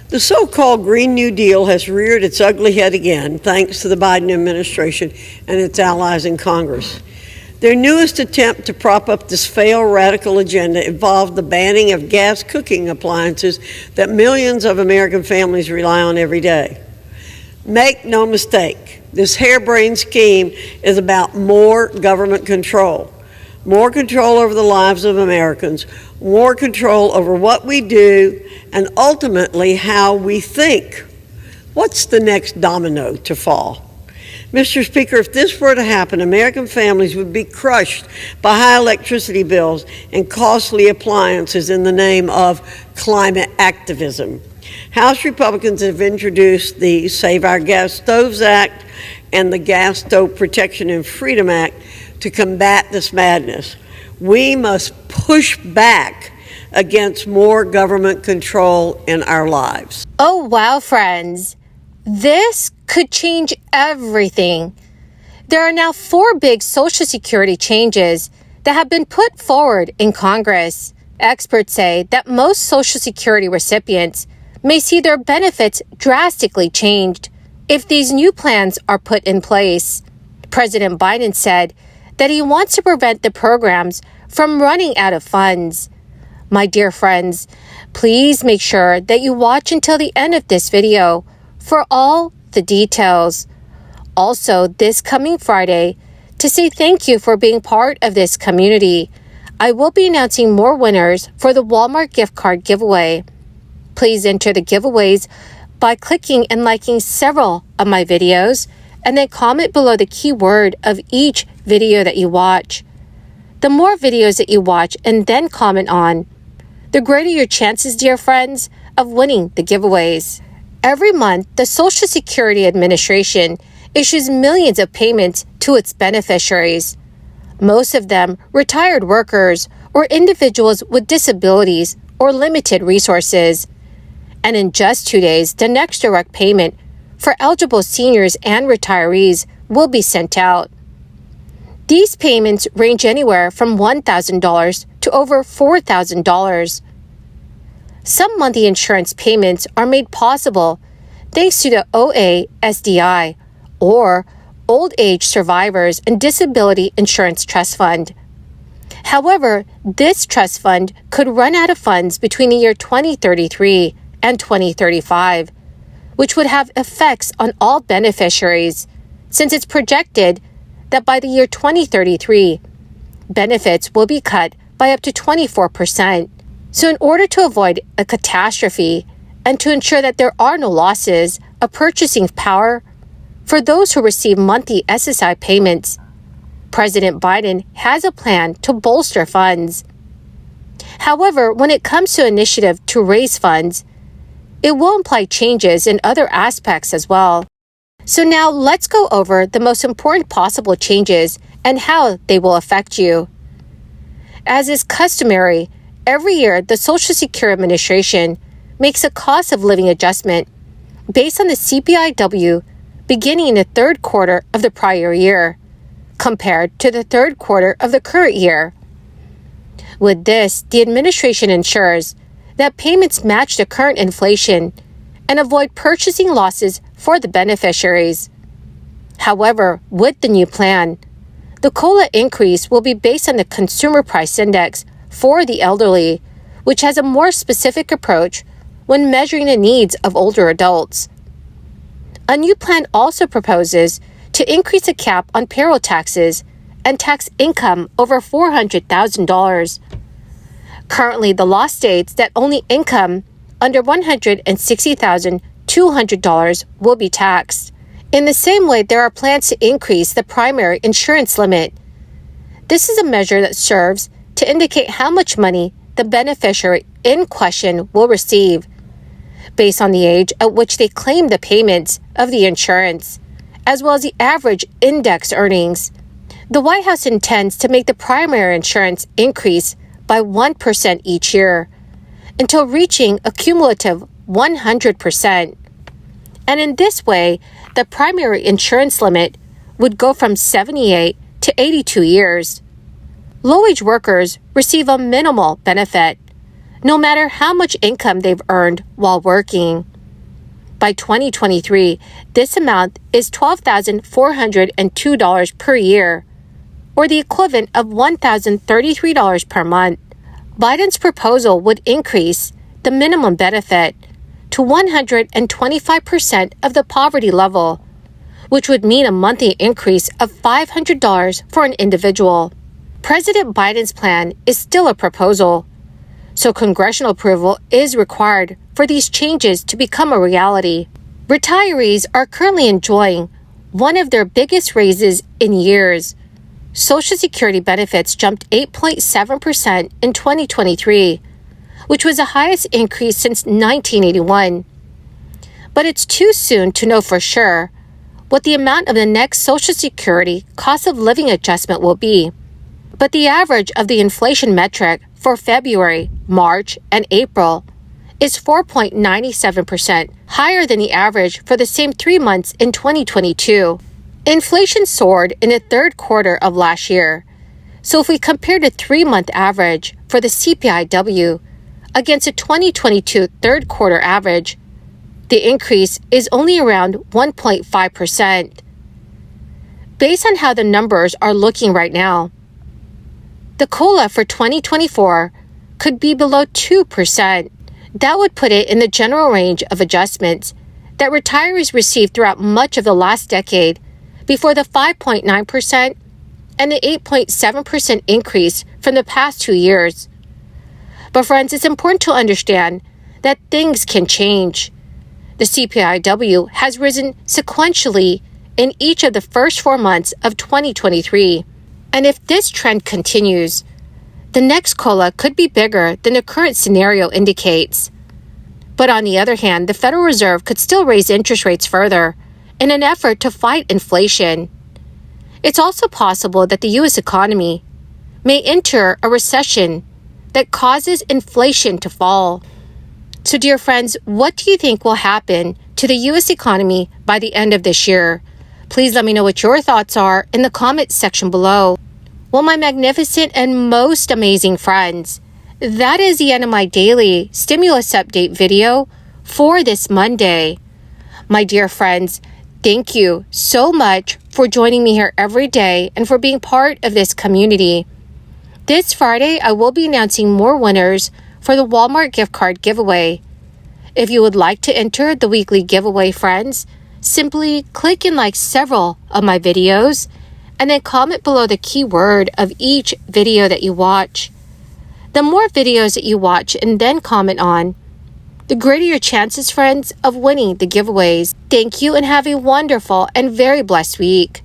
The so-called Green New Deal has reared its ugly head again, thanks to the Biden administration and its allies in Congress. Their newest attempt to prop up this failed radical agenda involved the banning of gas cooking appliances that millions of American families rely on every day. Make no mistake, this harebrained scheme is about more government control. More control over the lives of Americans, more control over what we do, and ultimately how we think. What's the next domino to fall? Mr. Speaker, if this were to happen, American families would be crushed by high electricity bills and costly appliances in the name of climate activism. House Republicans have introduced the Save Our Gas Stoves Act and the Gas Stove Protection and Freedom Act to combat this madness. We must push back against more government control in our lives. Oh, wow, friends. This could change everything. There are now 4 big Social Security changes that have been put forward in Congress. Experts say that most Social Security recipients may see their benefits drastically changed if these new plans are put in place. President Biden said that he wants to prevent the programs from running out of funds. My dear friends, please make sure that you watch until the end of this video for all the details. Also, this coming Friday, to say thank you for being part of this community, I will be announcing more winners for the Walmart gift card giveaway. Please enter the giveaways by clicking and liking several of my videos, and then comment below the keyword of each video that you watch. The more videos that you watch and then comment on, the greater your chances, dear friends, of winning the giveaways. Every month, the Social Security Administration issues millions of payments to its beneficiaries, most of them retired workers or individuals with disabilities or limited resources. And in just 2 days, the next direct payment for eligible seniors and retirees will be sent out. These payments range anywhere from $1,000 to over $4,000. Some monthly insurance payments are made possible thanks to the OASDI, or Old Age Survivors and Disability Insurance Trust Fund. However, this trust fund could run out of funds between the year 2033 and 2035, which would have effects on all beneficiaries, since it's projected that by the year 2033, benefits will be cut by up to 24%. So in order to avoid a catastrophe and to ensure that there are no losses of purchasing power for those who receive monthly SSI payments, President Biden has a plan to bolster funds. However, when it comes to initiative to raise funds, it will imply changes in other aspects as well. So now let's go over the most important possible changes and how they will affect you. As is customary, every year the Social Security Administration makes a cost of living adjustment based on the CPIW beginning in the third quarter of the prior year, compared to the third quarter of the current year. With this, the administration ensures that payments match the current inflation and avoid purchasing losses for the beneficiaries. However, with the new plan, the COLA increase will be based on the Consumer Price Index for the elderly, which has a more specific approach when measuring the needs of older adults. A new plan also proposes to increase the cap on payroll taxes and tax income over $400,000. Currently, the law states that only income under $160,200 will be taxed. In the same way, there are plans to increase the primary insurance limit. This is a measure that serves to indicate how much money the beneficiary in question will receive, based on the age at which they claim the payments of the insurance, as well as the average index earnings. The White House intends to make the primary insurance increase by 1% each year, until reaching a cumulative 100%. And in this way, the primary insurance limit would go from 78 to 82 years. Low-wage workers receive a minimal benefit, no matter how much income they've earned while working. By 2023, this amount is $12,402 per year, or the equivalent of $1,033 per month. Biden's proposal would increase the minimum benefit to 125% of the poverty level, which would mean a monthly increase of $500 for an individual. President Biden's plan is still a proposal, so congressional approval is required for these changes to become a reality. Retirees are currently enjoying one of their biggest raises in years. Social Security benefits jumped 8.7% in 2023, which was the highest increase since 1981. But it's too soon to know for sure what the amount of the next Social Security cost of living adjustment will be. But the average of the inflation metric for February, March, and April is 4.97%, higher than the average for the same 3 months in 2022. Inflation soared in the third quarter of last year. So if we compare the 3-month average for the CPIW against the 2022 third quarter average, the increase is only around 1.5%. Based on how the numbers are looking right now, the COLA for 2024 could be below 2%. That would put it in the general range of adjustments that retirees received throughout much of the last decade before the 5.9% and the 8.7% increase from the past 2 years. But friends, it's important to understand that things can change. The CPIW has risen sequentially in each of the first 4 months of 2023. And if this trend continues, the next COLA could be bigger than the current scenario indicates. But on the other hand, the Federal Reserve could still raise interest rates further in an effort to fight inflation. It's also possible that the U.S. economy may enter a recession that causes inflation to fall. So, dear friends, what do you think will happen to the U.S. economy by the end of this year? Please let me know what your thoughts are in the comments section below. Well, my magnificent and most amazing friends, that is the end of my daily stimulus update video for this Monday. My dear friends, thank you so much for joining me here every day and for being part of this community. This Friday, I will be announcing more winners for the Walmart gift card giveaway. If you would like to enter the weekly giveaway, friends, simply click and like several of my videos and then comment below the keyword of each video that you watch. The more videos that you watch and then comment on, the greater your chances, friends, of winning the giveaways. Thank you and have a wonderful and very blessed week.